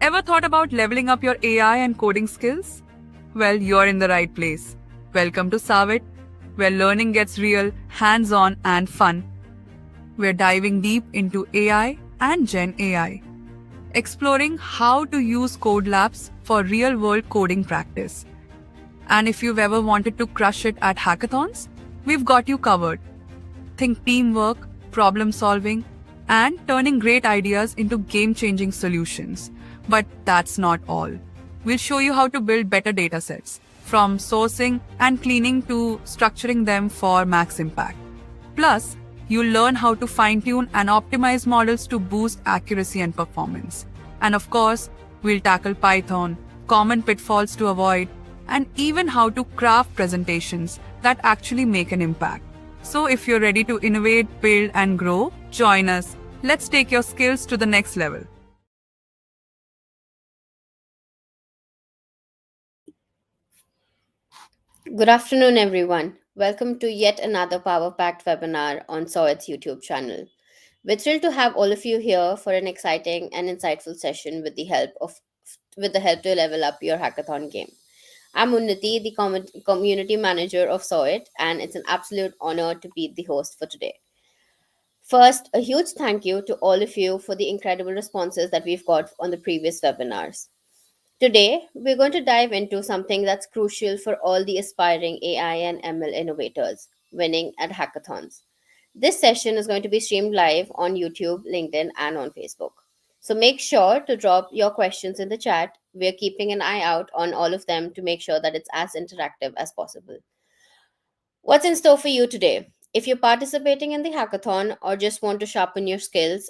Ever thought about leveling up your AI and coding skills? Well, you're in the right place. Welcome to SAWiT, where learning gets real, hands-on, and fun. We're diving deep into AI and Gen AI, exploring how to use code labs for real-world coding practice. And if you've ever wanted to crush it at hackathons, we've got you covered. Think teamwork, problem solving, and turning great ideas into game-changing solutions. But that's not all. We'll show you how to build better datasets, from sourcing and cleaning to structuring them for max impact. Plus, you'll learn how to fine-tune and optimize models to boost accuracy and performance. And of course, we'll tackle Python, common pitfalls to avoid, and even how to craft presentations that actually make an impact. So if you're ready to innovate, build, and grow, join us. Let's take your skills to the next level. Good afternoon, everyone. Welcome to yet another power-packed webinar on SAWiT's YouTube channel. We're thrilled to have all of you here for an exciting and insightful session with the help to level up your hackathon game. I'm Unnati, the community manager of SAWiT, and it's an absolute honor to be the host for today. First, a huge thank you to all of you for the incredible responses that we've got on the previous webinars. Today, we're going to dive into something that's crucial for all the aspiring AI and ML innovators winning at hackathons. This session is going to be streamed live on YouTube, LinkedIn, and on Facebook. So make sure to drop your questions in the chat. We're keeping an eye out on all of them to make sure that it's as interactive as possible. What's in store for you today? If you're participating in the hackathon or just want to sharpen your skills,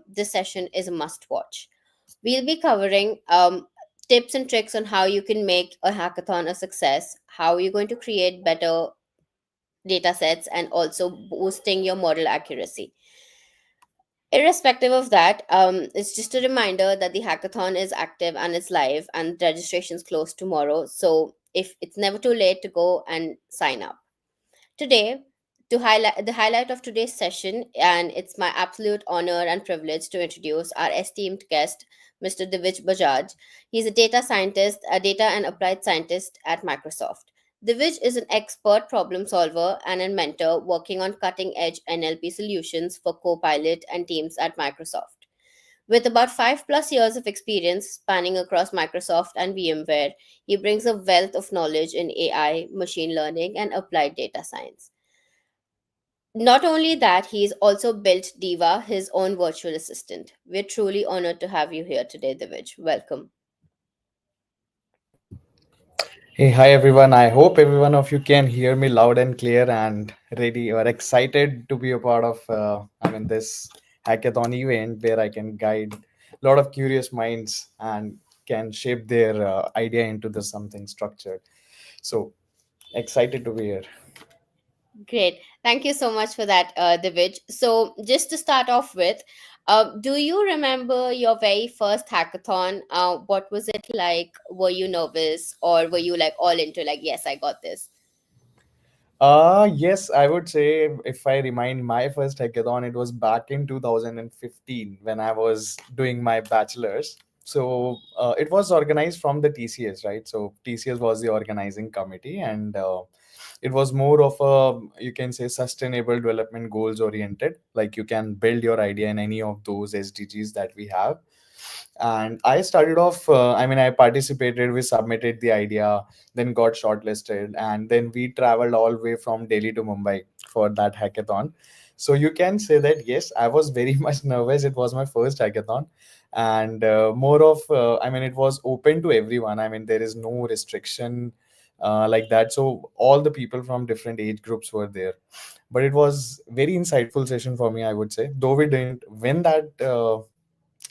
this session is a must watch. We'll be covering tips and tricks on how you can make a hackathon a success, how you're going to create better data sets, and also boosting your model accuracy. Irrespective of that, it's just a reminder that the hackathon is active and it's live, and registration's closed tomorrow. So if it's never too late to go and sign up. Today, to highlight the highlight of today's session, and it's my absolute honor and privilege to introduce our esteemed guest, Mr. Divij Bajaj. He's a data scientist, a data and applied scientist at Microsoft. Divij is an expert problem solver and a mentor working on cutting edge NLP solutions for Copilot and teams at Microsoft. With about 5+ years of experience spanning across Microsoft and VMware, he brings a wealth of knowledge in AI, machine learning, and applied data science. Not only that, he's also built DIVA, his own virtual assistant. We're truly honored to have you here today, Divij. Welcome. Hey, hi everyone. I hope every one of you can hear me loud and clear and ready or excited to be a part of this hackathon event where I can guide a lot of curious minds and can shape their idea into the something structured. So excited to be here. Great. Thank you so much for that, Divij. So, just to start off with, do you remember your very first hackathon? What was it like? Were you nervous or were you like all into like, yes, I got this? Yes, I would say if I remind my first hackathon, it was back in 2015 when I was doing my bachelor's. So it was organized from the TCS, right? So TCS was the organizing committee, and it was more of a, you can say, sustainable development goals oriented. Like you can build your idea in any of those SDGs that we have. And I started off, I participated, we submitted the idea, then got shortlisted, and then we traveled all the way from Delhi to Mumbai for that hackathon. So you can say that yes, I was very much nervous. It was my first hackathon, and more of it was open to everyone. There is no restriction like that. So all the people from different age groups were there. But it was very insightful session for me, I would say. Though we didn't win that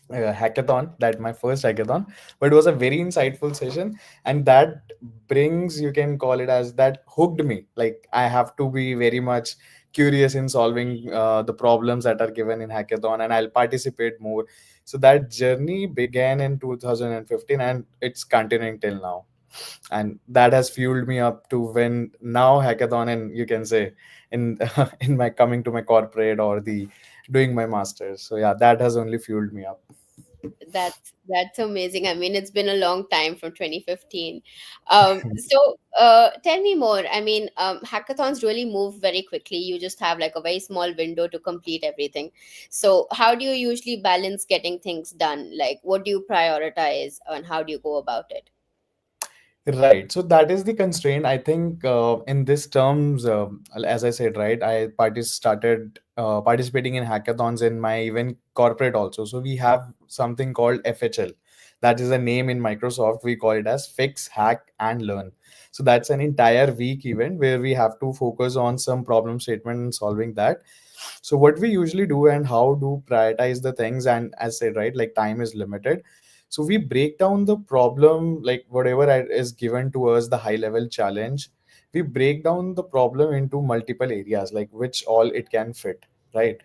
hackathon, that my first hackathon, but it was a very insightful session, and that brings, you can call it as, that hooked me. Like I have to be very much curious in solving the problems that are given in hackathon, and I'll participate more. So that journey began in 2015 and it's continuing till now, and that has fueled me up to when now hackathon, and you can say in in my coming to my corporate or the doing my masters. So yeah, that has only fueled me up. That's amazing. I mean, it's been a long time from 2015. Tell me more. I mean, hackathons really move very quickly. You just have like a very small window to complete everything. So, how do you usually balance getting things done? Like, what do you prioritize, and how do you go about it? Right. So that is the constraint. I think in this terms, as I said, right, started participating in hackathons in my even corporate also. So we have something called FHL. That is a name in Microsoft. We call it as Fix, Hack, and Learn. So that's an entire week event where we have to focus on some problem statement and solving that. So what we usually do and how do prioritize the things, and as said, right, like time is limited, so we break down the problem, like whatever is given to us, the high level challenge, we break down the problem into multiple areas, like which all it can fit, right?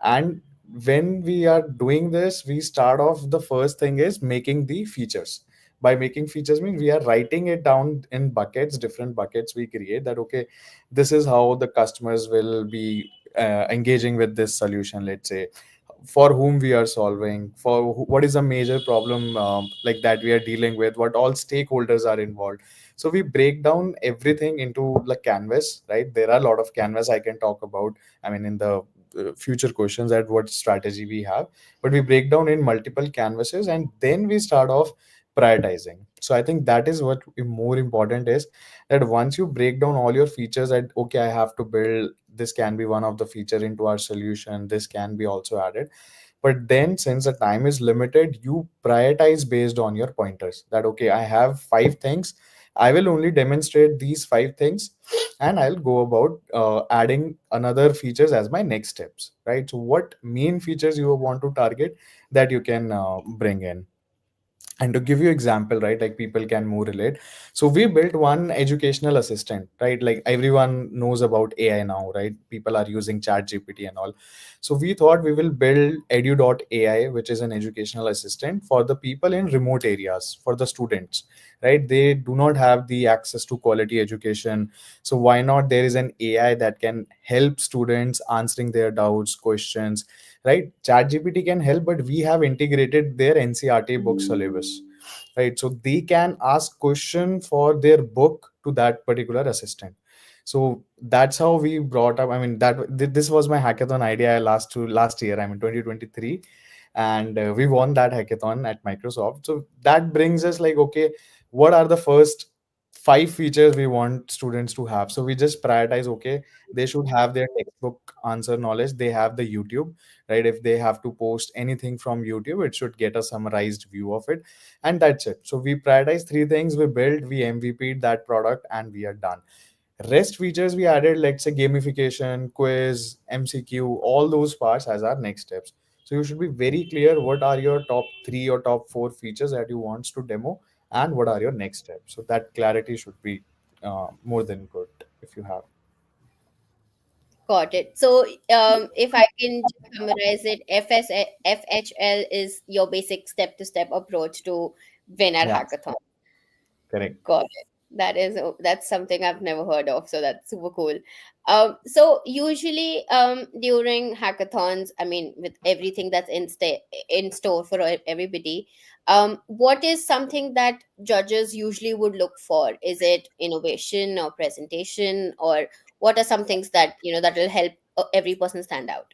And when we are doing this, we start off, the first thing is making the features. By making features means we are writing it down in buckets, different buckets we create, that okay, this is how the customers will be engaging with this solution, let's say, for whom we are solving, for what is a major problem, like that we are dealing with, what all stakeholders are involved. So we break down everything into the canvas, right? There are a lot of canvas I can talk about, I mean, in the future questions, at what strategy we have, but we break down in multiple canvases and then we start off prioritizing. So I think that is what more important is, that once you break down all your features, that okay, I have to build this, can be one of the feature into our solution, this can be also added. But then since the time is limited, you prioritize based on your pointers, that okay, I have five things, I will only demonstrate these five things, and I'll go about adding another features as my next steps, right? So what main features you want to target, that you can bring in. And to give you example, right, like people can more relate. So we built one educational assistant, right? Like everyone knows about AI now, right? People are using chat gpt and all. So we thought we will build edu.ai, which is an educational assistant for the people in remote areas, for the students, right? They do not have the access to quality education. So why not, there is an AI that can help students answering their doubts, questions, right? Chat gpt can help, but we have integrated their ncrt book syllabus, right? So they can ask question for their book to that particular assistant. So that's how we brought up, I mean, this was my hackathon idea last year, I mean 2023. And we won that hackathon at Microsoft. So that brings us like, okay, what are the first five features we want students to have? So we just prioritize, okay, they should have their textbook answer knowledge, they have the YouTube, right? If they have to post anything from YouTube, it should get a summarized view of it, and that's it. So we prioritize three things, we build, we MVP'd that product, and we are done. Rest features we added, let's say gamification, quiz, MCQ, all those parts as our next steps. So you should be very clear what are your top three or top four features that you want to demo, and what are your next steps. So that clarity should be more than good if you have. Got it. So, if I can just summarize it, FHL is your basic step-to-step approach to win at Yeah, hackathon. correct. Got it. That's something I've never heard of, so that's super cool. So usually, during hackathons, I mean, with everything that's in store for everybody, what is something that judges usually would look for? Is it innovation or presentation, or what are some things that that will help every person stand out?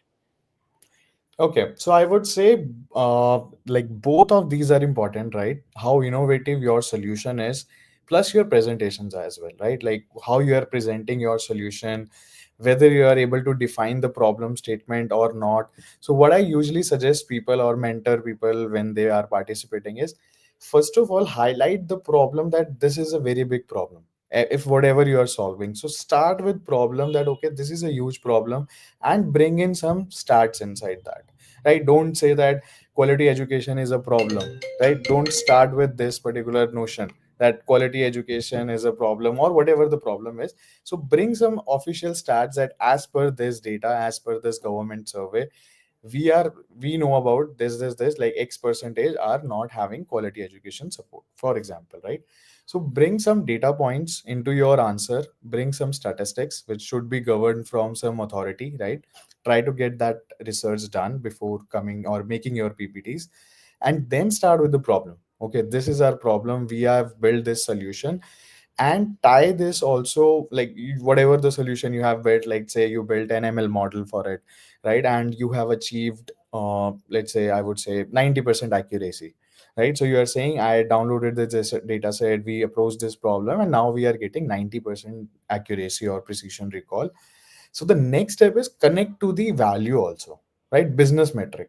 Okay, so I would say like both of these are important, right? How innovative your solution is, plus your presentations as well, right? Like how you are presenting your solution, whether you are able to define the problem statement or not. So what I usually suggest people or mentor people when they are participating is, first of all, highlight the problem, that this is a very big problem. If whatever you are solving, so start with problem, that okay, this is a huge problem, and bring in some stats inside that, right? Don't say that quality education is a problem, right? Don't start with this particular notion that quality education is a problem or whatever the problem is. So bring some official stats that as per this data, as per this government survey, we know about this, like X percentage are not having quality education support, for example, right? So bring some data points into your answer, bring some statistics which should be governed from some authority, right? Try to get that research done before coming or making your PPTs. and then start with the problem. Okay, this is our problem, we have built this solution, and tie this also, like whatever the solution you have built, like say you built an ML model for it, right? And you have achieved let's say, I would say 90% accuracy, right? So you are saying I downloaded this data set, we approached this problem, and now we are getting 90% accuracy or precision recall. So the next step is connect to the value also, right? Business metric.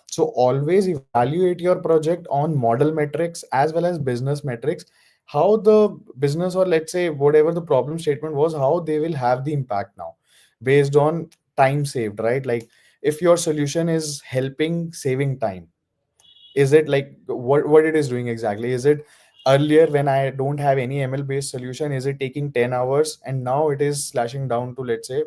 So always evaluate your project on model metrics as well as business metrics. How the business, or let's say whatever the problem statement was, how they will have the impact now based on time saved, right? Like if your solution is helping saving time, is it like what it is doing exactly? Is it earlier when I don't have any ML based solution, is it taking 10 hours and now it is slashing down to, let's say,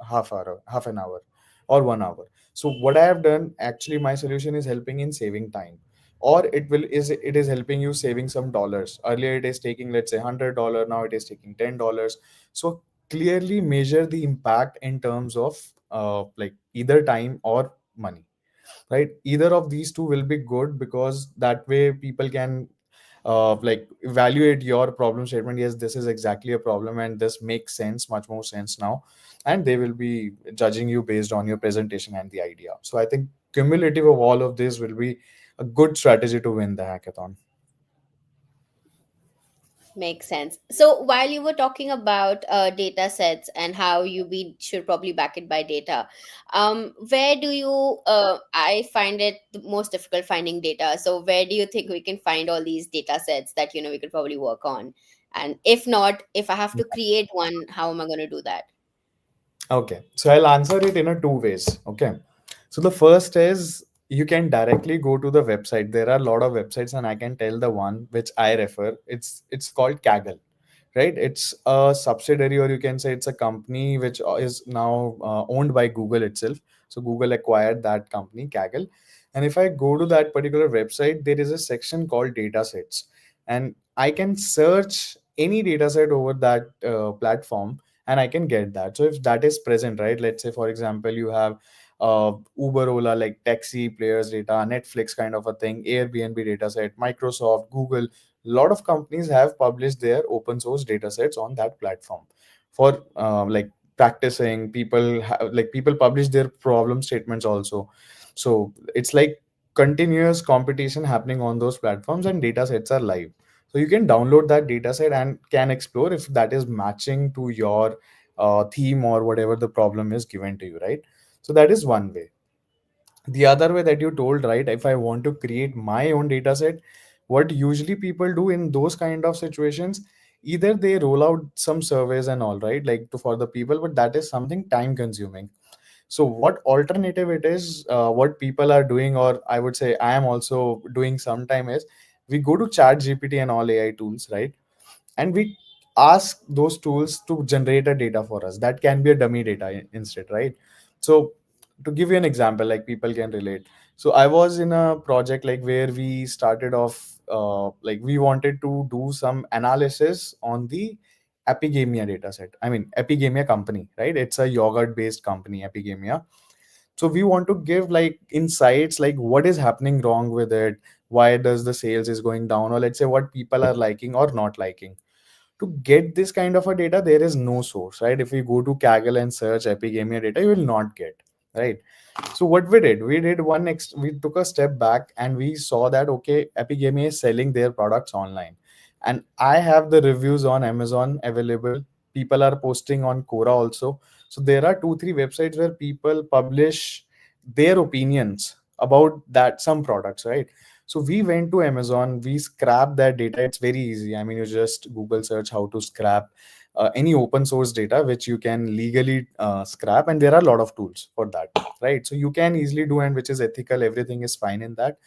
half an hour or 1 hour? So what I have done, actually my solution is helping in saving time, or it is helping you saving some dollars. Earlier it is taking, let's say, $100, now it is taking $10. So clearly measure the impact in terms of like either time or money, right? Either of these two will be good, because that way people can like evaluate your problem statement. Yes, this is exactly a problem and this makes sense, much more sense now, and they will be judging you based on your presentation and the idea. So I think cumulative of all of this will be a good strategy to win the hackathon. Makes sense. So while you were talking about data sets and how should probably back it by data, where do you? I find it the most difficult finding data. So where do you think we can find all these data sets that we could probably work on? And if not, if I have to create one, how am I going to do that? Okay, so I'll answer it in a two ways. Okay, so the first is you can directly go to the website. There are a lot of websites, and I can tell the one which I refer. It's called Kaggle, right? It's a subsidiary, or you can say it's a company which is now owned by Google itself. So Google acquired that company, Kaggle. And if I go to that particular website, there is a section called datasets, and I can search any dataset over that platform, and I can get that. So if that is present, right? Let's say, for example, you have Uber, Ola, like taxi players data, Netflix kind of a thing, Airbnb dataset, Microsoft, Google. A lot of companies have published their open source data sets on that platform for like practicing. People publish their problem statements also. So it's like continuous competition happening on those platforms, and data sets are live. So you can download that data set and can explore if that is matching to your theme or whatever the problem is given to you, right? So that is one way. The other way that you told, right? If I want to create my own data set, what usually people do in those kind of situations, either they roll out some surveys and all, right, like for the people, but that is something time consuming. So what alternative it is, what people are doing, or I would say I am also doing sometime, is we go to chat gpt and all AI tools, right? And we ask those tools to generate a data for us that can be a dummy data instead, right? So to give you an example, like people can relate. So I was in a project like where we started off, like we wanted to do some analysis on the epigamia data set. I mean, epigamia company, right? It's a yogurt based company, epigamia. So we want to give like insights, like what is happening wrong with it, why does the sales is going down, or let's say what people are liking or not liking. To get this kind of a data, there is no source, right? If we go to Kaggle and search epigamia data, you will not get, right? So what we took a step back and we saw that, okay, epigamia is selling their products online, and I have the reviews on Amazon available. People are posting on Quora also. So there are 2 3 websites where people publish their opinions about that some products, right? So we went to Amazon, we scrapped that data. It's very easy. I mean, you just Google search how to scrap any open source data which you can legally scrap, and there are a lot of tools for that, right? So you can easily do, and which is ethical. Everything is fine in that.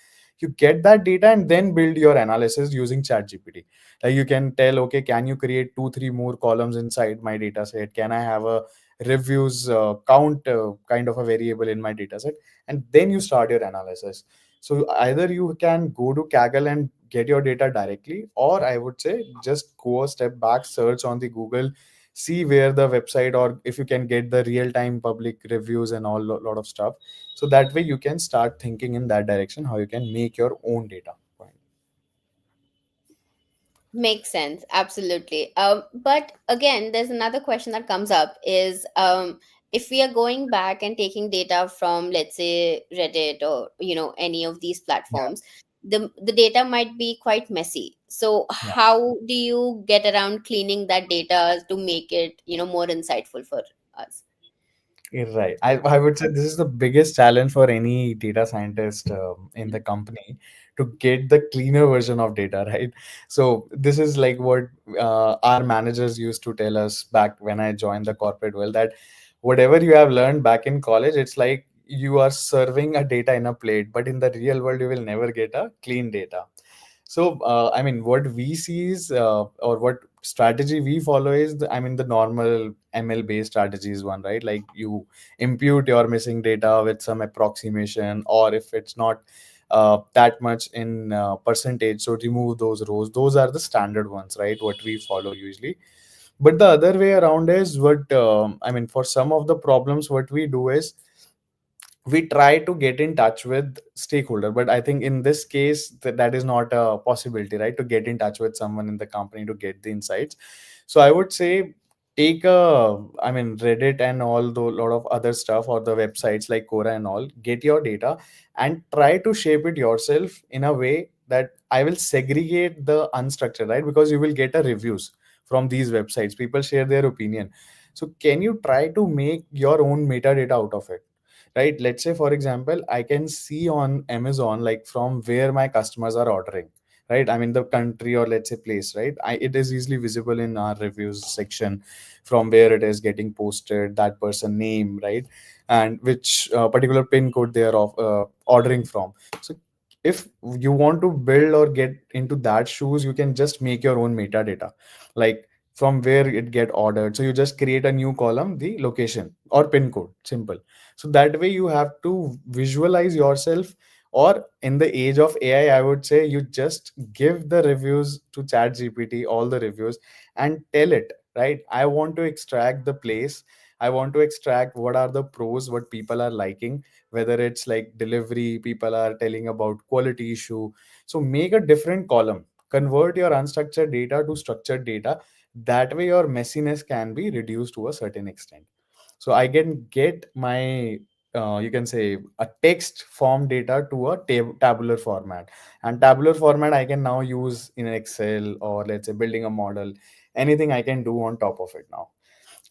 You get that data and then build your analysis using ChatGPT. Like you can tell, okay, can you create 2 3 more columns inside my data set? Can I have a reviews count kind of a variable in my data set? And then you start your analysis. So either you can go to Kaggle and get your data directly, or I would say just go a step back, search on the Google, see where the website, or if you can get the real time public reviews and all lot of stuff. So that way you can start thinking in that direction, how you can make your own data. Makes sense, absolutely. But again, there's another question that comes up is, if we are going back and taking data from, let's say, Reddit or any of these Yeah, platforms, the data might be quite messy. So yeah. how do you get around cleaning that data to make it more insightful for us? You're right. I would say this is the biggest challenge for any data scientist in the company, to get the cleaner version of data, right? So this is like what our managers used to tell us back when I joined the corporate world, that whatever you have learned back in college, it's like you are serving a data in a plate, but in the real world, you will never get a clean data. So, I mean, what we see is, or what strategy we follow is, the normal ML based strategy is one, right? Like you impute your missing data with some approximation, or if it's not that much in percentage, so remove those rows. Those are the standard ones, right? What we follow usually. But the other way around is what, for some of the problems, what we do is we try to get in touch with stakeholder, but I think in this case that is not a possibility, right? To get in touch with someone in the company to get the insights. So I would say, take Reddit and all the lot of other stuff, or the websites like Quora and all, get your data and try to shape it yourself in a way that I will segregate the unstructured, right? Because you will get a reviews from these websites, people share their opinion. So can you try to make your own metadata out of it, right? Let's say, for example, I can see on Amazon, like from where my customers are ordering, right? I mean, the country, or let's say place, right? It is easily visible in our reviews section, from where it is getting posted, that person name, right? And which particular pin code they are ordering from. So if you want to build or get into that shoes, you can just make your own metadata, like from where it get ordered. So you just create a new column, the location or pin code, simple. So that way you have to visualize yourself. Or in the age of AI, I would say, you just give the reviews to Chat GPT, all the reviews, and tell it, right? I want to extract the place. I want to extract what are the pros, what people are liking, whether it's like delivery, people are telling about quality issue. So make a different column, convert your unstructured data to structured data. That way your messiness can be reduced to a certain extent. So I can get my, you can say, a text form data to a tabular format. And tabular format I can now use in Excel, or let's say building a model, anything I can do on top of it now.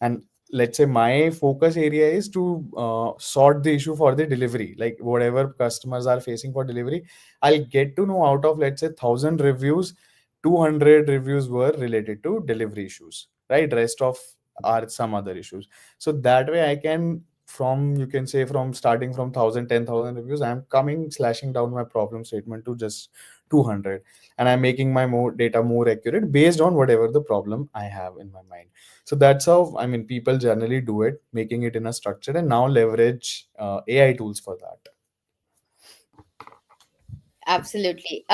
And let's say my focus area is to sort the issue for the delivery, like whatever customers are facing for delivery, I'll get to know out of, let's say, 1,000 reviews, 200 reviews were related to delivery issues, right? Rest of are some other issues. So that way I can, from, you can say, from starting from 1,000, 10,000 reviews, I'm coming slashing down my problem statement to just 200. And I'm making my more data more accurate based on whatever the problem I have in my mind. So that's how, people generally do it, making it in a structure, and now leverage AI tools for that. Absolutely.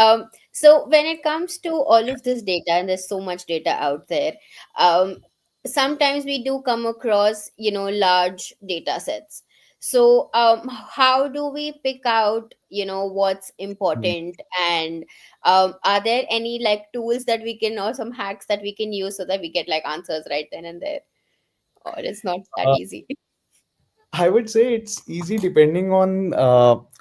So when it comes to all of this data, and there's so much data out there, um, sometimes we do come across, large data sets. So how do we pick out, what's Hmm. important? And are there any like tools that we can, or some hacks that we can use so that we get like answers right then and there? Or it's not that Uh, easy? I would say it's easy depending on,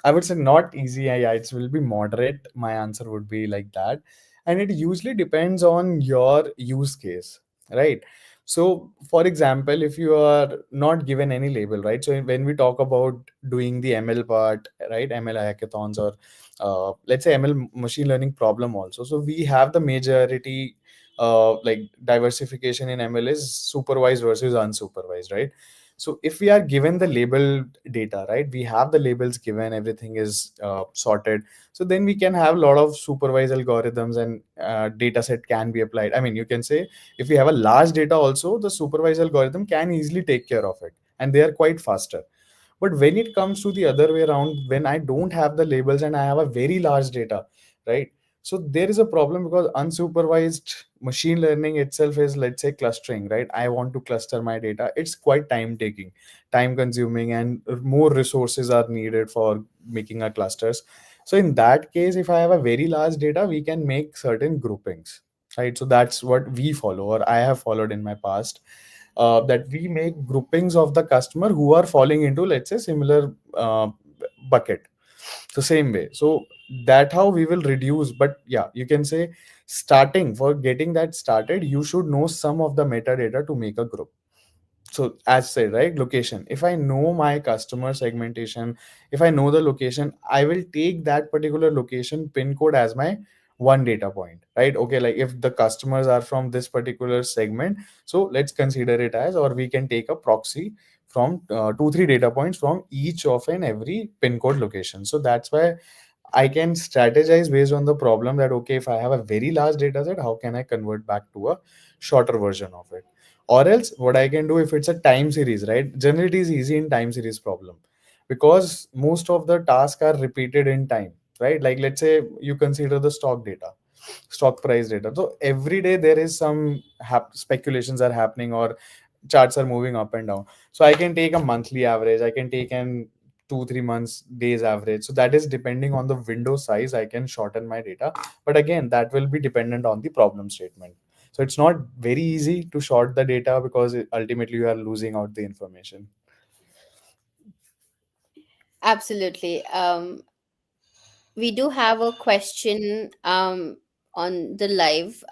I would say not easy. Yeah, it will be moderate. My answer would be like that. And it usually depends on your use case, right? So, for example, if you are not given any label, right? So, when we talk about doing the ML part, right? ML hackathons, or let's say ML machine learning problem also. So, we have the majority, like diversification in ML is supervised versus unsupervised, right? So if we are given the labeled data, right, we have the labels given, everything is sorted. So then we can have a lot of supervised algorithms, and data set can be applied. You can say, if we have a large data also, the supervised algorithm can easily take care of it, and they are quite faster. But when it comes to the other way around, when I don't have the labels and I have a very large data, right? So there is a problem because unsupervised machine learning itself is, let's say, clustering, right? I want to cluster my data. It's quite time taking, time consuming, and more resources are needed for making our clusters. So in that case, if I have a very large data, we can make certain groupings, right? So that's what we follow, or I have followed in my past, that we make groupings of the customer who are falling into, let's say, similar bucket. So same way, so that how we will reduce. But yeah, you can say, starting, for getting that started, you should know some of the metadata to make a group. So as said, right, location, if I know my customer segmentation, if I know the location, I will take that particular location pin code as my one data point, right? Okay, like if the customers are from this particular segment, so let's consider it as, or we can take a proxy from 2 3 data points from each of and every pin code location. So that's why I can strategize based on the problem, that okay, if I have a very large data set, how can I convert back to a shorter version of it? Or else what I can do, if it's a time series, right? Generally it is easy in time series problem, because most of the tasks are repeated in time, right? Like let's say you consider the stock data, stock price data. So every day there is some speculations are happening, or charts are moving up and down. So I can take a monthly average, I can take an 2 3 months days average. So that is depending on the window size, I can shorten my data. But again, that will be dependent on the problem statement. So it's not very easy to short the data, because ultimately you are losing out the information. Absolutely. We do have a question on the live.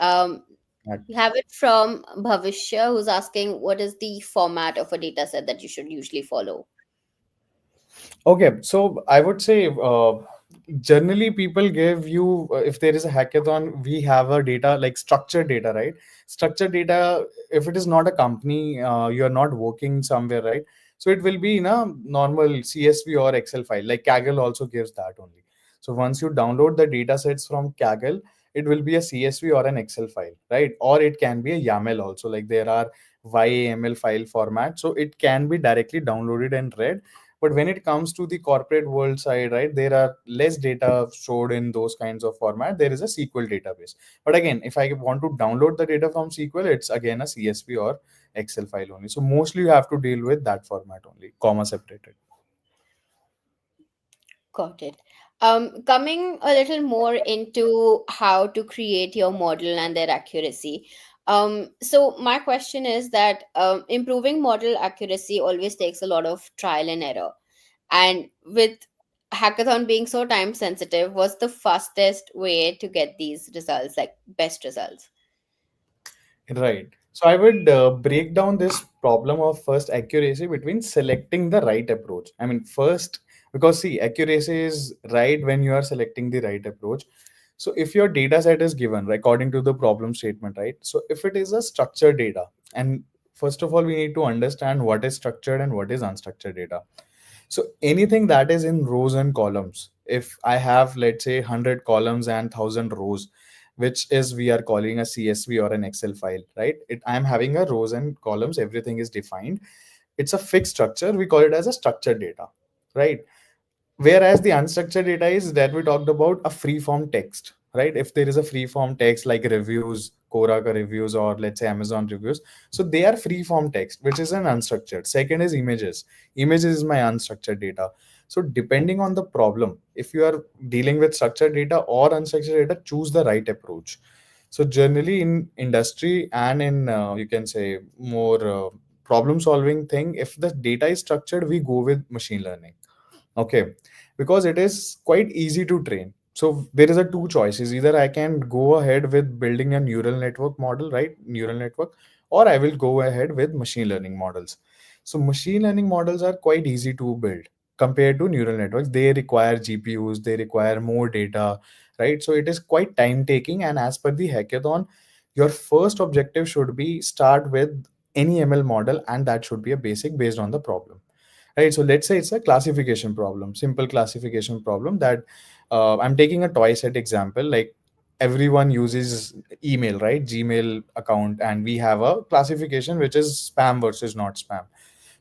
We have it from Bhavishya, who's asking, what is the format of a data set that you should usually follow? Okay, so I would say, generally people give you, if there is a hackathon, we have a data like structured data, right? Structured data, if it is not a company, you are not working somewhere, right? So it will be in a normal CSV or Excel file. Like Kaggle also gives that only. So once you download the data sets from Kaggle, it will be a CSV or an Excel file, right? Or it can be a YAML also. Like there are YAML file format, so it can be directly downloaded and read. But when it comes to the corporate world side, right, there are less data stored in those kinds of format. There is a SQL database. But again, if I want to download the data from SQL, it's again a CSV or Excel file only. So mostly you have to deal with that format only, comma separated. Got it. Coming a little more into how to create your model and their accuracy. So my question is that improving model accuracy always takes a lot of trial and error. And with hackathon being so time sensitive, what's the fastest way to get these results, like best results? Right. So I would break down this problem of first accuracy between selecting the right approach. I mean, first, because see, accuracy is right when you are selecting the right approach. So if your data set is given according to the problem statement, right? So if it is a structured data, and first of all, we need to understand what is structured and what is unstructured data. So anything that is in rows and columns, if I have, let's say, 100 columns and 1,000 rows, which is we are calling a CSV or an Excel file, right? I'm having a rows and columns, everything is defined. It's a fixed structure. We call it as a structured data, right? Whereas the unstructured data is that we talked about a free form text, right? If there is a free form text like reviews, Koraka reviews, or let's say Amazon reviews, so they are free form text, which is an unstructured. Second is images. Images is my unstructured data. So depending on the problem, if you are dealing with structured data or unstructured data, choose the right approach. So generally in industry and in you can say more problem solving thing, if the data is structured, we go with machine learning. Okay, because it is quite easy to train. So there is a two choices. Either I can go ahead with building a neural network model, right? Neural network, or I will go ahead with machine learning models. So machine learning models are quite easy to build compared to neural networks. They require GPUs, they require more data, right? So it is quite time taking. And as per the hackathon, your first objective should be start with any ML model, and that should be a basic based on the problem, right? So let's say it's a classification problem, simple classification problem that I'm taking a toy set example. Like everyone uses email, right? Gmail account, and we have a classification which is spam versus not spam.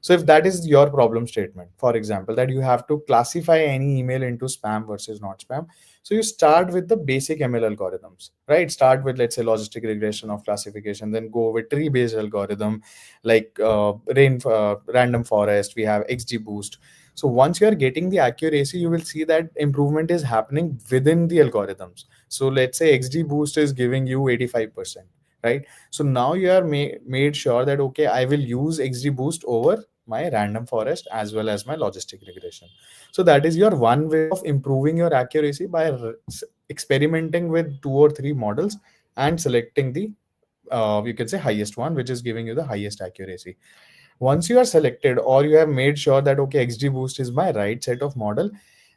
So if that is your problem statement, for example, that you have to classify any email into spam versus not spam, so you start with the basic ML algorithms, right? Start with, let's say, logistic regression of classification, then go with tree based algorithm like random forest. We have XGBoost. So once you are getting the accuracy, you will see that improvement is happening within the algorithms. So let's say XGBoost is giving you 85%, right? So now you are made sure that, okay, I will use XGBoost over my random forest as well as my logistic regression. So that is your one way of improving your accuracy by experimenting with two or three models and selecting the you can say highest one, which is giving you the highest accuracy. Once you are selected or you have made sure that, okay, XGBoost is my right set of model,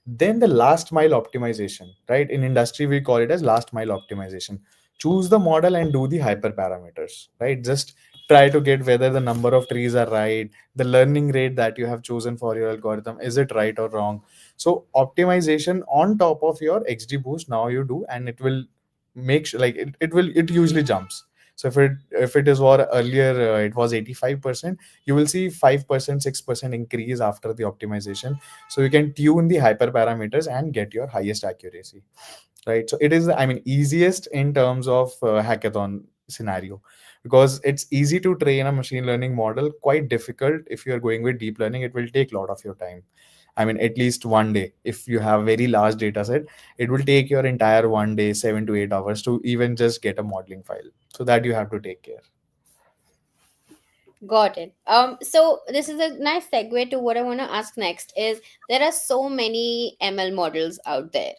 then the last mile optimization, right? In industry, we call it as last mile optimization. Choose the model and do the hyperparameters, right? Just try to get whether the number of trees are right, the learning rate that you have chosen for your algorithm, is it right or wrong? So optimization on top of your XGBoost now you do, and it will make sure, like it usually jumps. So if it is what earlier it was 85%, you will see 5%, 6% increase after the optimization. So you can tune the hyperparameters and get your highest accuracy, right? So it is, I mean, easiest in terms of hackathon scenario, because it's easy to train a machine learning model, quite difficult if you're going with deep learning. It will take a lot of your time. I mean, at least one day. If you have very large data set, it will take your entire one day, 7 to 8 hours to even just get a modeling file. So that you have to take care. Got it. So this is a nice segue to what I want to ask next is there are so many ML models out there,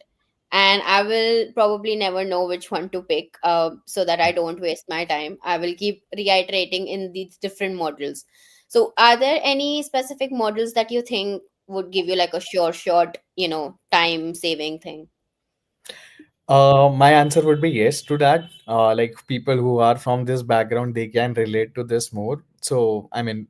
and I will probably never know which one to pick, so that I don't waste my time. I will keep reiterating in these different models. So are there any specific models that you think would give you like a sure shot, time saving thing? My answer would be yes to that. Like people who are from this background, they can relate to this more. So, I mean,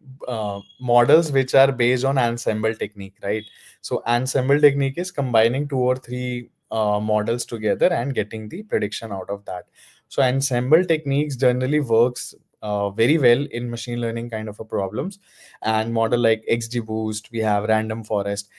models which are based on ensemble technique, right? So, ensemble technique is combining two or three models together and getting the prediction out of that. So, ensemble techniques generally works very well in machine learning kind of a problems. And model like XGBoost, we have random forest,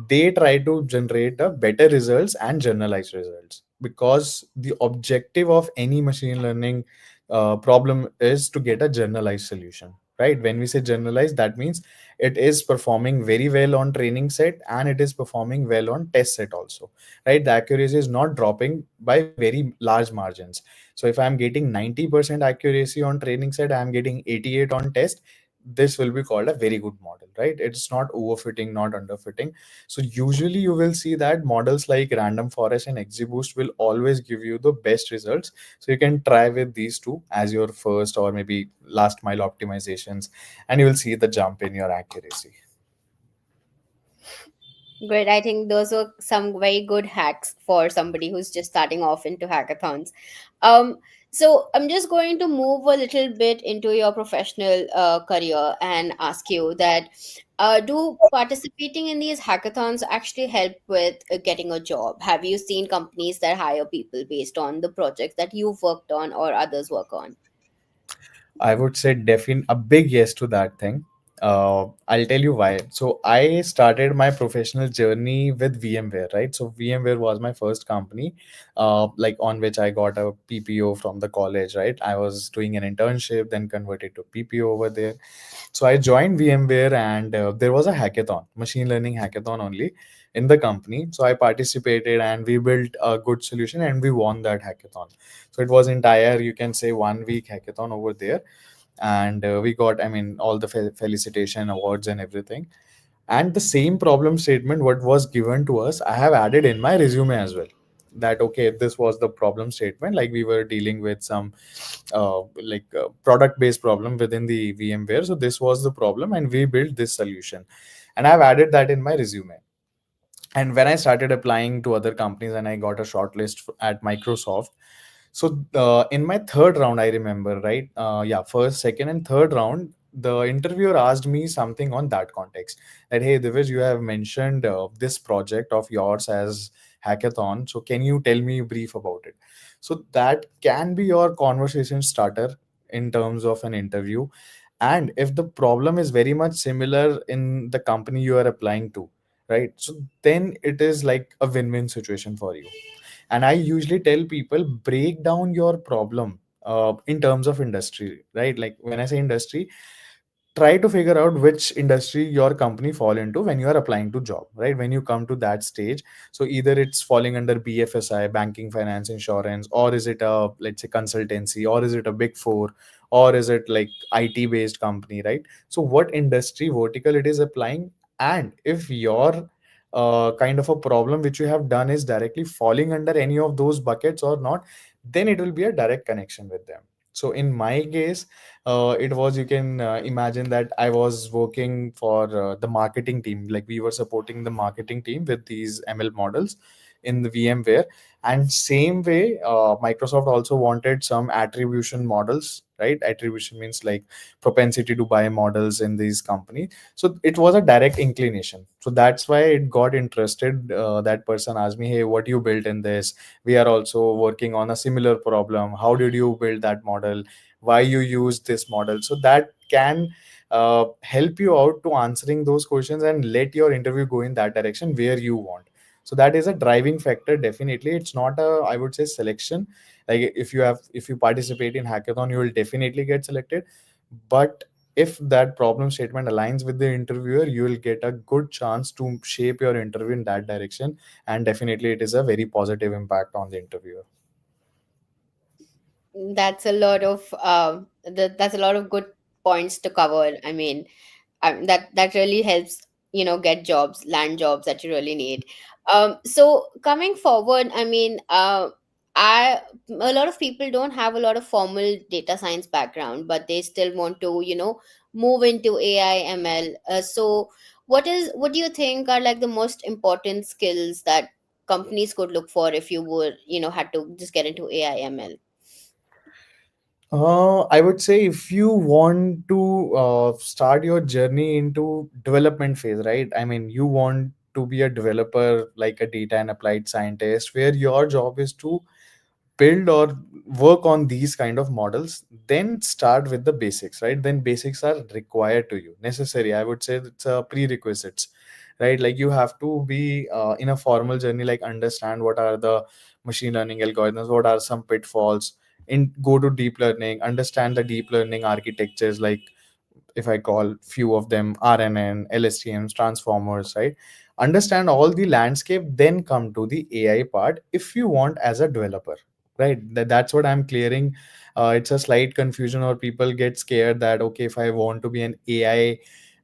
they try to generate a better results and generalized results, because the objective of any machine learning problem is to get a generalized solution, right? When we say generalized, that means it is performing very well on training set and it is performing well on test set also, right? The accuracy is not dropping by very large margins. So if I'm getting 90% accuracy on training set, I'm getting 88 on test, this will be called a very good model, right? It's not overfitting, not underfitting. So usually you will see that models like random forest and XGBoost will always give you the best results. So you can try with these two as your first or maybe last mile optimizations, and you will see the jump in your accuracy. Great. I think those were some very good hacks for somebody who's just starting off into hackathons. Um, so I'm just going to move a little bit into your professional career and ask you that do participating in these hackathons actually help with getting a job? Have you seen companies that hire people based on the projects that you've worked on or others work on? I would say a big yes to that thing. I'll tell you why. So I started my professional journey with VMware, right? So VMware was my first company, like on which I got a PPO from the college, right? I was doing an internship, then converted to PPO over there. So I joined VMware, and there was a hackathon, machine learning hackathon only in the company. So I participated, and we built a good solution, and we won that hackathon. So it was entire, you can say, 1 week hackathon over there, and we got, I mean, all the felicitation awards and everything. And the same problem statement what was given to us, I have added in my resume as well. That, okay, this was the problem statement, like we were dealing with some product based problem within the VMware. So this was the problem and we built this solution, and I've added that in my resume. And when I started applying to other companies and I got a short list at Microsoft, so in my third round, I remember, right? Yeah, first, second, and third round, the interviewer asked me something on that context. That, hey, Divij, you have mentioned this project of yours as hackathon. So can you tell me brief about it? So that can be your conversation starter in terms of an interview. and if the problem is very much similar in the company you are applying to, right, so then it is like a win-win situation for you. And I usually tell people, break down your problem in terms of industry, right? Like when I say industry, try to figure out which industry your company fall into when you are applying to job, right? When you come to that stage, so either it's falling under BFSI, banking, finance, insurance, or is it a, let's say, consultancy, or is it a big four, or is it like IT based company, right? So what industry vertical it is applying, and if your kind of a problem which you have done is directly falling under any of those buckets or not, then it will be a direct connection with them. So in my case, it was, you can imagine that I was working for the marketing team, like we were supporting the marketing team with these ML models in the VMware. And same way, Microsoft also wanted some attribution models, right? Attribution means like propensity to buy models in these companies. So it was a direct inclination, so that's why it got interested. That person asked me, hey, what you built in this? We are also working on a similar problem. How did you build that model? Why you use this model? So that can help you out to answering those questions and let your interview go in that direction where you want. So that is a driving factor. Definitely, it's not a, I would say, selection. Like if you participate in hackathon, you will definitely get selected. But if that problem statement aligns with the interviewer, you will get a good chance to shape your interview in that direction, and definitely it is a very positive impact on the interviewer. That's a lot of that's a lot of good points to cover. I mean, that really helps, get jobs, land jobs that you really need. So coming forward, I mean, I a lot of people don't have a lot of formal data science background, but they still want to, move into AI ML. So what do you think are like the most important skills that companies could look for if you were, had to just get into AI ML? I would say if you want to start your journey into development phase, right? I mean, you want to be a developer, like a data and applied scientist, where your job is to build or work on these kind of models, then start with the basics, right? Then basics are required to you, necessary. I would say it's a prerequisites, right? Like you have to be in a formal journey, like understand what are the machine learning algorithms, what are some pitfalls, in go to deep learning, understand the deep learning architectures, like if I call few of them, RNN, LSTMs, transformers, right? Understand all the landscape, then come to the AI part if you want as a developer, right? That's what I'm clearing. It's a slight confusion, or people get scared that, okay, if I want to be an AI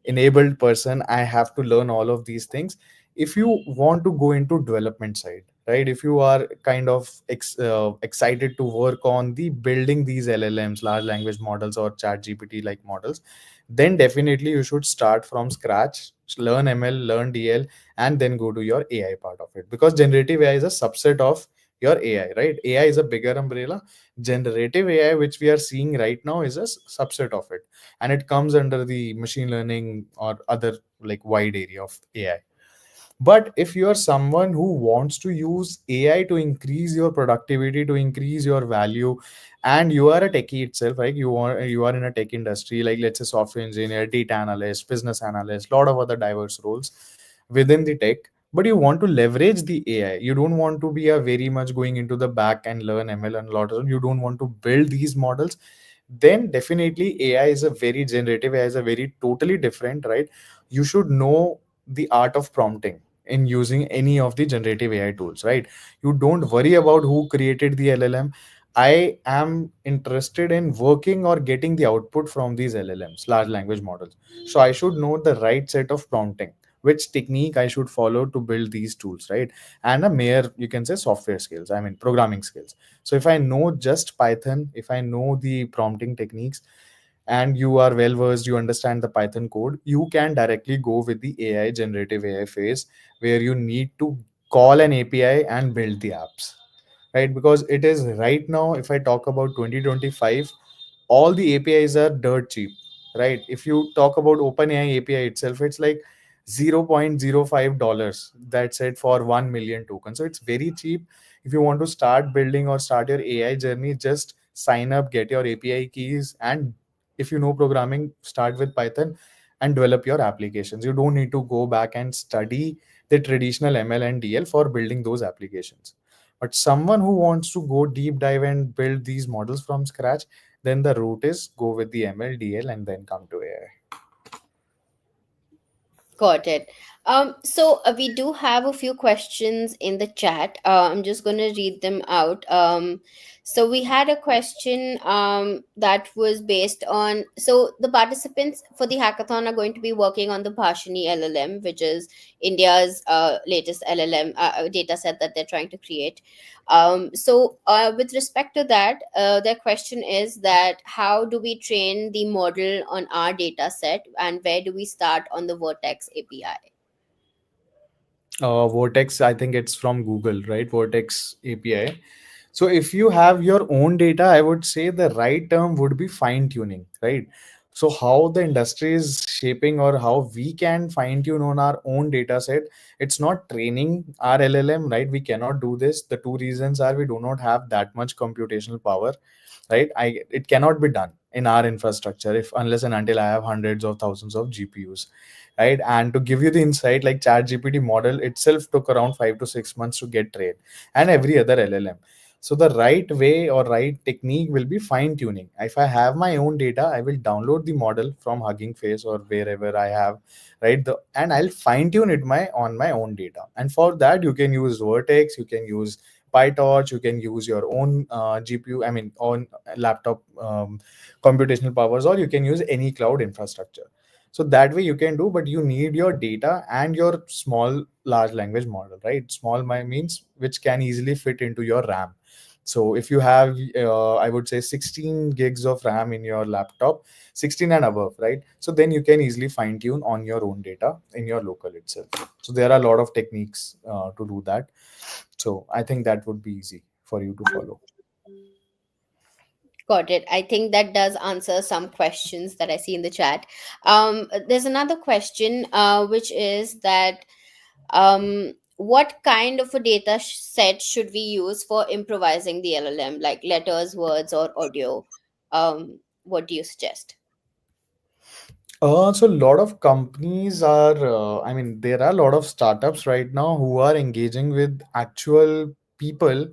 enabled person, I have to learn all of these things. If you want to go into development side, right, if you are kind of excited to work on the building these LLMs, large language models, or chat GPT like models, then definitely you should start from scratch, learn ML, learn DL, and then go to your AI part of it, because generative AI is a subset of your AI, right? AI is a bigger umbrella. Generative AI, which we are seeing right now, is a subset of it, and it comes under the machine learning or other like wide area of AI. But if you are someone who wants to use AI to increase your productivity, to increase your value, and you are a techie itself, right? You are in a tech industry, like let's say software engineer, data analyst, business analyst, lot of other diverse roles within the tech. But you want to leverage the AI. You don't want to be a very much going into the back and learn ML and a lot of. You don't want to build these models. Then definitely AI is a very generative. AI is a very totally different, right? You should know the art of prompting in using any of the generative AI tools, right? You don't worry about who created the LLM. I am interested in working or getting the output from these LLMs, large language models. So I should know the right set of prompting, which technique I should follow to build these tools, right? And a mere, you can say, software skills, I mean, programming skills. So if I know just Python, if I know the prompting techniques, and you are well versed, you understand the Python code, you can directly go with the AI, generative AI phase, where you need to call an API and build the apps, right? Because it is right now, if I talk about 2025, all the APIs are dirt cheap, right? If you talk about OpenAI API itself, it's like $0.05. That's it for 1 million tokens. So it's very cheap. If you want to start building or start your AI journey, just sign up, get your API keys, and if you know programming, start with Python and develop your applications. You don't need to go back and study the traditional ML and DL for building those applications. But someone who wants to go deep dive and build these models from scratch, then the route is go with the ML, DL, and then come to AI. Got it. We do have a few questions in the chat. I'm just going to read them out. So we had a question that was based on. So the participants for the hackathon are going to be working on the Bhashini LLM, which is India's latest LLM data set that they're trying to create. With respect to that, their question is that how do we train the model on our data set, and where do we start on the Vertex API? Vertex, I think it's from Google, right? Vertex API. So if you have your own data, I would say the right term would be fine tuning, right? So how the industry is shaping or how we can fine tune on our own data set, it's not training our LLM, right? We cannot do this. The two reasons are we do not have that much computational power, right? It cannot be done in our infrastructure if unless and until I have hundreds of thousands of GPUs, right? And to give you the insight, like chat GPT model itself took around 5 to 6 months to get trained, and every other LLM. So the right way or right technique will be fine tuning. If I have my own data, I will download the model from Hugging Face or wherever I have, right? And I'll fine tune it on my own data. And for that, you can use Vertex, you can use PyTorch, you can use your own GPU, I mean, on laptop computational powers, or you can use any cloud infrastructure. So that way you can do, but you need your data and your small large language model, right? Small means which can easily fit into your RAM. So if you have I would say 16 gigs of RAM in your laptop, 16 and above, right? So then you can easily fine tune on your own data in your local itself. So there are a lot of techniques to do that. So I think that would be easy for you to follow. Got it. I think that does answer some questions that I see in the chat. There's another question, which is that what kind of a set should we use for improvising the LLM, like letters, words, or audio? What do you suggest? So a lot of companies are, I mean, there are a lot of startups right now who are engaging with actual people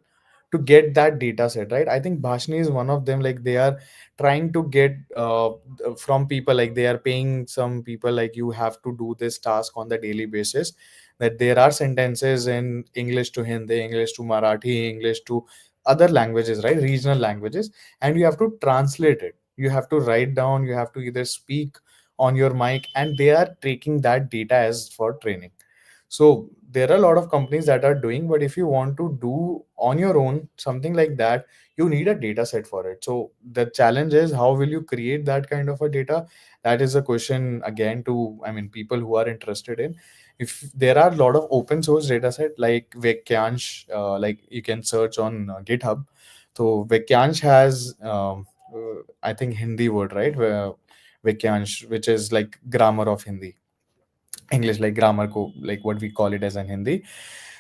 to get that data set, right? I think Bhashni is one of them. Like they are trying to get from people, like they are paying some people, like you have to do this task on the daily basis. That there are sentences in English to Hindi, English to Marathi, English to other languages, right? Regional languages, and you have to translate it. You have to write down, you have to either speak on your mic, and they are taking that data as for training. So there are a lot of companies that are doing, but if you want to do on your own something like that, you need a data set for it. So the challenge is how will you create that kind of a data? That is a question again to, I mean, people who are interested in. If there are a lot of open source data set like Vekyansh, like you can search on GitHub. So Vekyansh has I think Hindi word, right? Where Vekyansh, which is like grammar of Hindi, English, like grammar ko, like what we call it as in Hindi.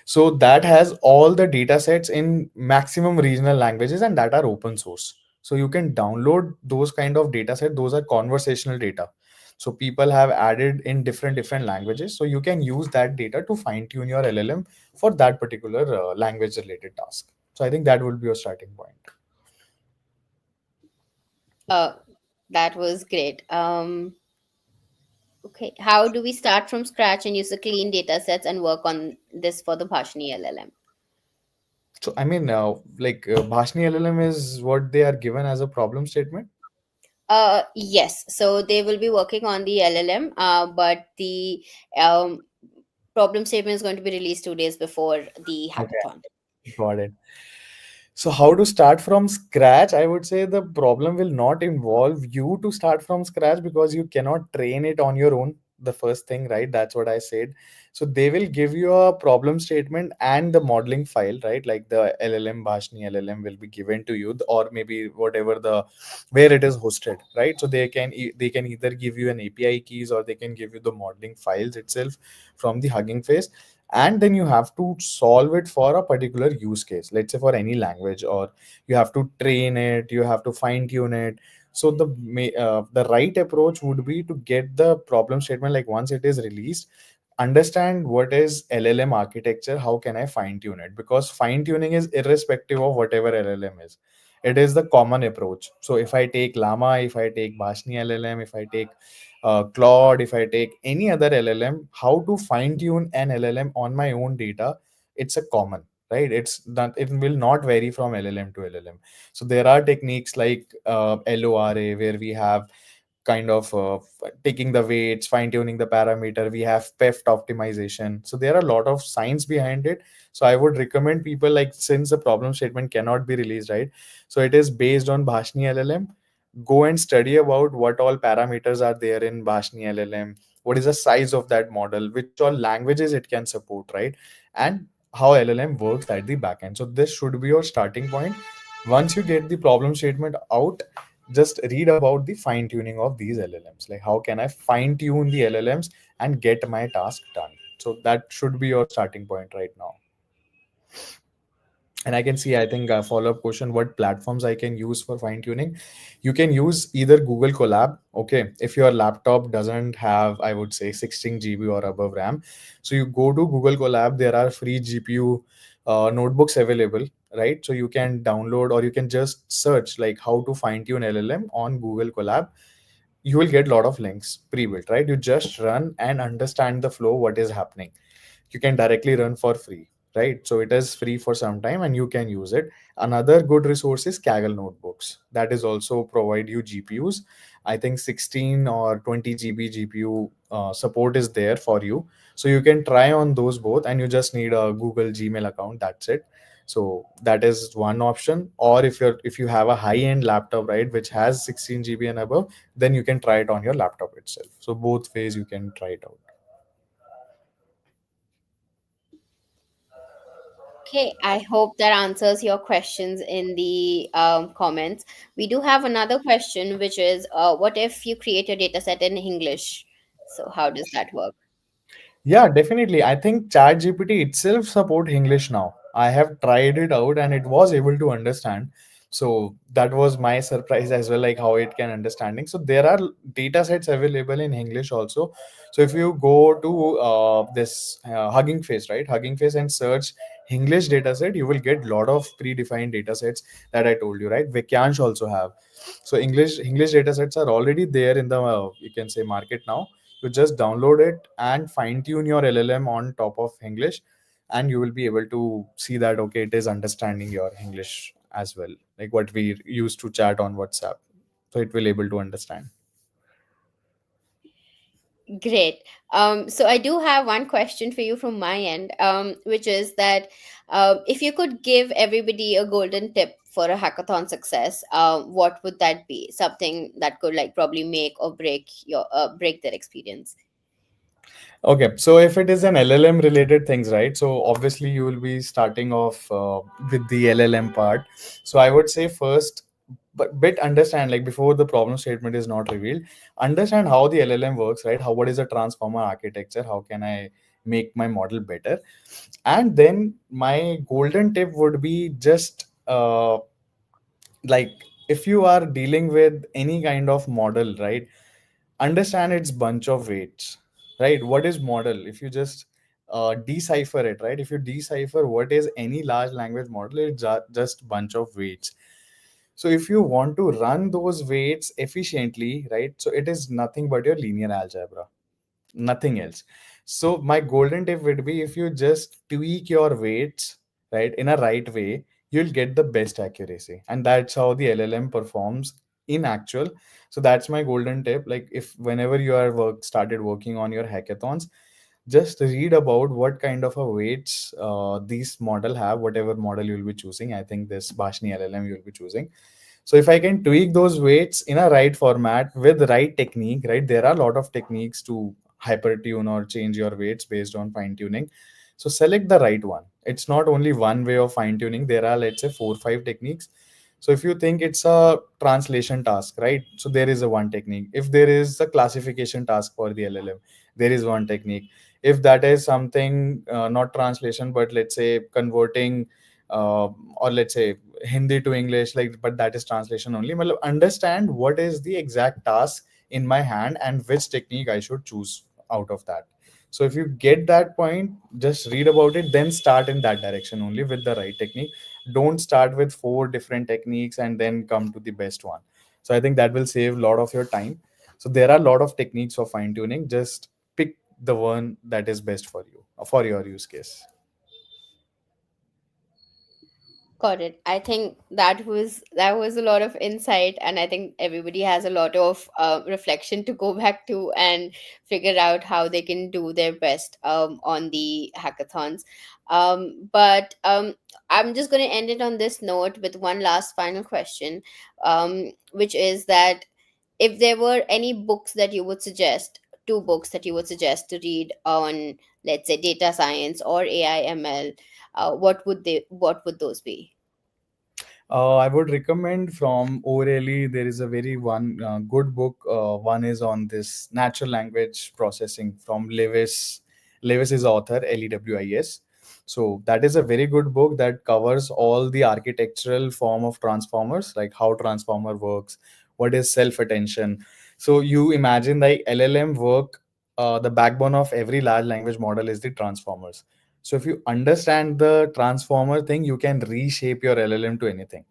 So that has all the data sets in maximum regional languages and that are open source. So you can download those kind of data set. Those are conversational data. So people have added in different languages. So you can use that data to fine tune your LLM for that particular language related task. So I think that would be your starting point. Uh, that was great. Okay, how do we start from scratch and use the clean data sets and work on this for the Bhashini LLM? So I mean, Bhashni LLM is what they are given as a problem statement. Yes. So they will be working on the LLM, but the um, problem statement is going to be released 2 days before the Okay, hackathon. got it. So, how to start from scratch? I would say the problem will not involve you to start from scratch because you cannot train it on your own. The first thing, right? That's what I said. So, they will give you a problem statement and the modeling file, right? Like the LLM, Bhashni LLM will be given to you, or maybe whatever the where it is hosted, right? So, they can either give you an API keys or they can give you the modeling files itself from the Hugging Face, and then you have to solve it for a particular use case, let's say for any language, or you have to train it, you have to fine tune it. So the right approach would be to get the problem statement, like once it is released, understand what is LLM architecture, how can I fine tune it, because fine tuning is irrespective of whatever LLM is. It is the common approach. So if I take Llama, if I take Bashni LLM, if I take Claude, if I take any other LLM, how to fine tune an LLM on my own data, it's a common, right? It's not, it will not vary from LLM to LLM. So there are techniques like LORA, where we have kind of taking the weights, fine tuning the parameter. We have PEFT optimization. So there are a lot of science behind it. So I would recommend people, like, since the problem statement cannot be released, right? So it is based on Bhashni LLM. Go and study about what all parameters are there in Bhashni LLM. What is the size of that model? Which all languages it can support, right? And how LLM works at the back end. So this should be your starting point. Once you get the problem statement out, just read about the fine tuning of these LLMs. Like, how can I fine tune the LLMs and get my task done? So that should be your starting point right now. And I can see, I think, a follow-up question, what platforms I can use for fine tuning. You can use either Google Colab. Okay, if your laptop doesn't have, I would say, 16 GB or above RAM, so you go to Google Colab. There are free GPU notebooks available, right? So you can download, or you can just search like how to fine tune LLM on Google Colab. You will get a lot of links pre-built, right? You just run and understand the flow, what is happening. You can directly run for free, right? So it is free for some time and you can use it. Another good resource is Kaggle notebooks, that is also provide you GPUs. I think 16 or 20 GB GPU support is there for you. So you can try on those both, and you just need a Google Gmail account, that's it. So that is one option. Or if you have a high end laptop, right, which has 16 GB and above, then you can try it on your laptop itself. So both ways you can try it out. Okay, I hope that answers your questions in the comments. We do have another question, which is what if you create a data set in English? So, how does that work? Yeah, definitely. I think ChatGPT itself support English now. I have tried it out and it was able to understand. So that was my surprise as well, like how it can understanding. So there are data sets available in English also. So if you go to this Hugging Face, right? Hugging Face and search English data set, you will get lot of predefined data sets that I told you, right? Vikyansh also have. So English data sets are already there in the you can say market now. You just download it and fine tune your LLM on top of English, and you will be able to see that okay, it is understanding your English as well, like what we used to chat on WhatsApp. So it will able to understand. Great. So I do have one question for you from my end, which is that if you could give everybody a golden tip for a hackathon success, what would that be? Something that could like probably make or break their experience. Okay, so if it is an LLM related things, right? So obviously you will be starting off with the LLM part. So I would say first, but bit understand, like before the problem statement is not revealed, understand how the LLM works, right? How, what is a transformer architecture? How can I make my model better? And then my golden tip would be just like, if you are dealing with any kind of model, right, understand its bunch of weights, right? What is model? If you just decipher it, right, if you decipher what is any large language model, it's just bunch of weights. So if you want to run those weights efficiently, right, so it is nothing but your linear algebra, nothing else. So my golden tip would be, if you just tweak your weights, right, in a right way, you'll get the best accuracy, and that's how the LLM performs in actual. So that's my golden tip. Like, if whenever you are started working on your hackathons, just read about what kind of a weights these model have, whatever model you'll be choosing. I think this Bashni LLM you'll be choosing. So if I can tweak those weights in a right format with the right technique, right? There are a lot of techniques to hyper tune or change your weights based on fine tuning. So select the right one. It's not only one way of fine tuning. There are, let's say, 4 5 techniques. So if you think it's a translation task, right? So there is a one technique. If there is a classification task for the LLM, there is one technique. If that is something not translation, but let's say converting or let's say Hindi to English, like, but that is translation only. Matlab, understand what is the exact task in my hand and which technique I should choose out of that. So if you get that point, just read about it, then start in that direction only with the right technique. Don't start with four different techniques and then come to the best one. So I think that will save a lot of your time. So there are a lot of techniques for fine tuning. Just pick the one that is best for you, for your use case. Got it. I think that was a lot of insight, and I think everybody has a lot of reflection to go back to and figure out how they can do their best on the hackathons. But I'm just going to end it on this note with one last final question, which is that if there were any books that you would suggest, two books that you would suggest to read on, let's say, data science or AI ML, what would those be? I would recommend from O'Reilly. There is a very one good book. One is on this natural language processing from Lewis. Lewis is author, Lewis. So that is a very good book that covers all the architectural form of transformers, like how transformer works, what is self attention. So you imagine like LLM work. The backbone of every large language model is the transformers. So if you understand the transformer thing, you can reshape your LLM to anything,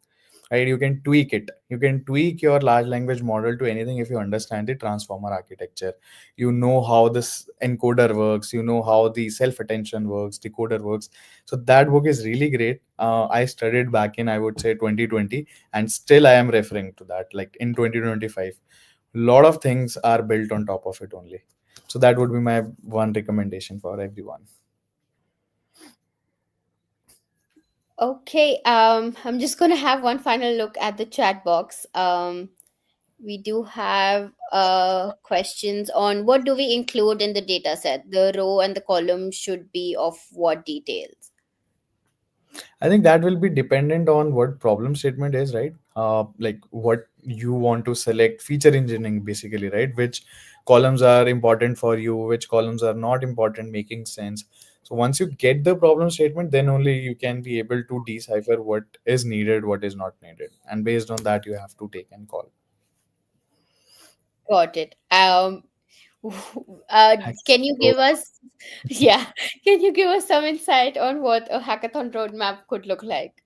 right? You can tweak it. You can tweak your large language model to anything if you understand the transformer architecture. You know how this encoder works. You know how the self attention works, decoder works. So that book is really great. I studied back in, I would say, 2020, and still I am referring to that. Like in 2025, a lot of things are built on top of it only. So that would be my one recommendation for everyone. Okay, I'm just gonna have one final look at the chat box. We do have questions on what do we include in the data set. The row and the column should be of what details? I think that will be dependent on what problem statement is, right? Like what you want to select, feature engineering basically, right? Which columns are important for you, which columns are not important, making sense. So once you get the problem statement, then only you can be able to decipher what is needed, what is not needed. And based on that, you have to take and call. Got it. Thanks. Can you give us, yeah, can you give us some insight on what a hackathon roadmap could look like?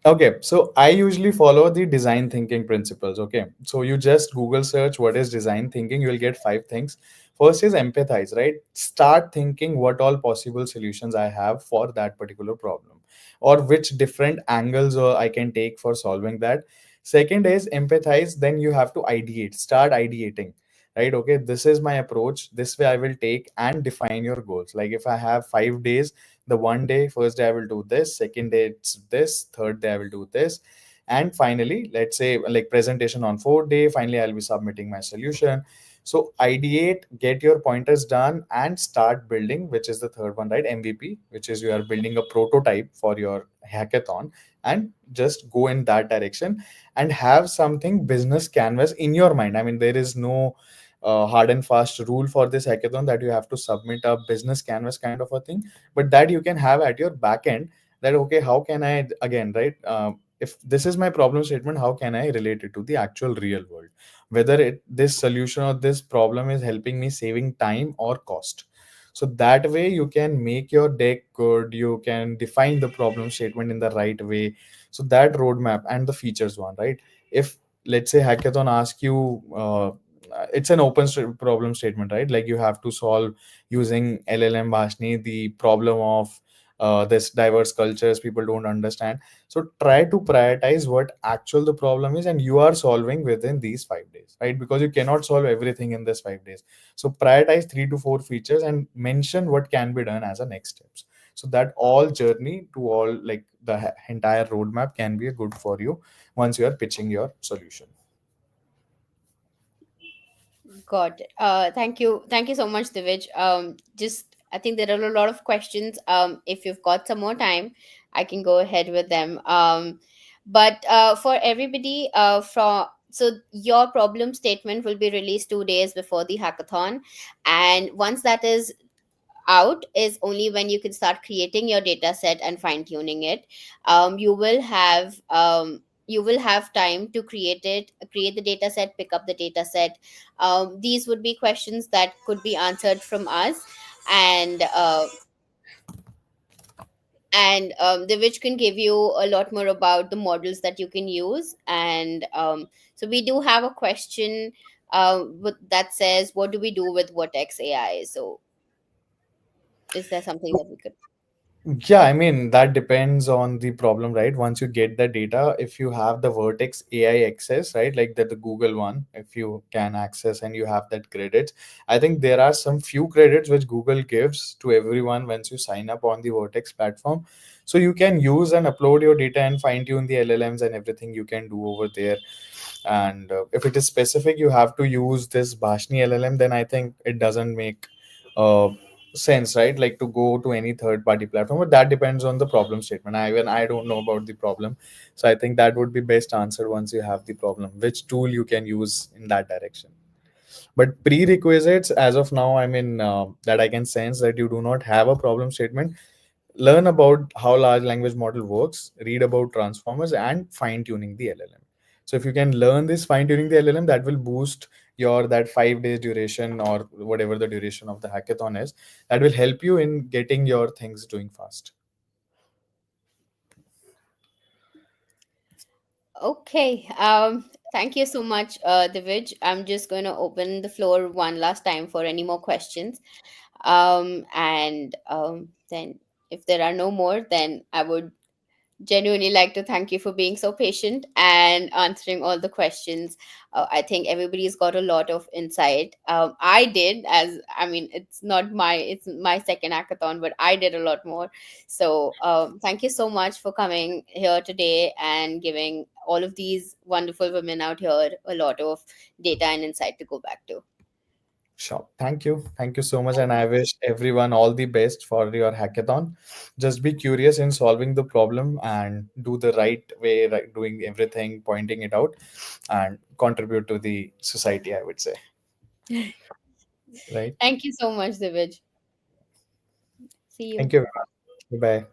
Okay, so I usually follow the design thinking principles. Okay, so you just Google search what is design thinking, you will get five things. First is empathize, right? Start thinking what all possible solutions I have for that particular problem, or which different angles I can take for solving that. Second is empathize, then you have to ideate, start ideating, right? Okay, this is my approach, this way I will take and define your goals. Like if I have 5 days, the one day, first day I will do this, second day it's this, third day I will do this, and finally, let's say like presentation on fourth day, finally I'll be submitting my solution. So ideate, get your pointers done, and start building, which is the third one, right? MVP, which is you are building a prototype for your hackathon, and just go in that direction and have something business canvas in your mind. I mean, there is no hard and fast rule for this hackathon that you have to submit a business canvas kind of a thing, but that you can have at your back end, that okay, how can I, again, right, if this is my problem statement, how can I relate it to the actual real world, whether this solution or this problem is helping me saving time or cost. So that way you can make your deck good, you can define the problem statement in the right way. So that roadmap and the features one, right? If let's say hackathon ask you, it's an problem statement, right? Like you have to solve using LLM Bhashni the problem of this diverse cultures people don't understand. So try to prioritize what actual the problem is, and you are solving within these 5 days, right? Because you cannot solve everything in this 5 days. So prioritize 3 to 4 features and mention what can be done as a next steps. So that all journey to all, like the entire roadmap can be good for you once you are pitching your solution. Got it. Thank you so much, Divij. Just I think there are a lot of questions. If you've got some more time, I can go ahead with them. But for everybody, from so your problem statement will be released 2 days before the hackathon, and once that is out is only when you can start creating your data set and fine tuning it. You will have time to create the data set, pick up the data set. These would be questions that could be answered from us, and the which can give you a lot more about the models that you can use. And so we do have a question that says, what do we do with Vertex AI? So is there something that we could? Yeah, I mean, that depends on the problem, right? Once you get the data, if you have the Vertex AI access, right, like the Google one, if you can access and you have that credits, I think there are some few credits which Google gives to everyone once you sign up on the Vertex platform. So you can use and upload your data and fine tune the LLMs and everything you can do over there. And if it is specific, you have to use this Bashni LLM, then I think it doesn't make uh, sense, right? Like to go to any third party platform, but that depends on the problem statement. I don't know about the problem, so I think that would be best answered once you have the problem, which tool you can use in that direction. But prerequisites as of now, I mean, that I can sense that you do not have a problem statement. Learn about how large language model works, read about transformers, and fine tuning the LLM. So if you can learn this fine tuning the LLM, that will boost your that 5 days duration or whatever the duration of the hackathon is. That will help you in getting your things doing fast. Okay. Thank you so much, Divij. I'm just going to open the floor one last time for any more questions. And then, if there are no more, then I would genuinely like to thank you for being so patient and answering all the questions. I think everybody's got a lot of insight. I did, as I mean, it's my second hackathon, but I did a lot more. So thank you so much for coming here today and giving all of these wonderful women out here a lot of data and insight to go back to. Sure. Thank you. Thank you so much. Thank And I wish everyone all the best for your hackathon. Just be curious in solving the problem and do the right way, right, doing everything, pointing it out, and contribute to the society, I would say. you. Right. Thank you so much, Divij. See Thank you. you. Bye bye.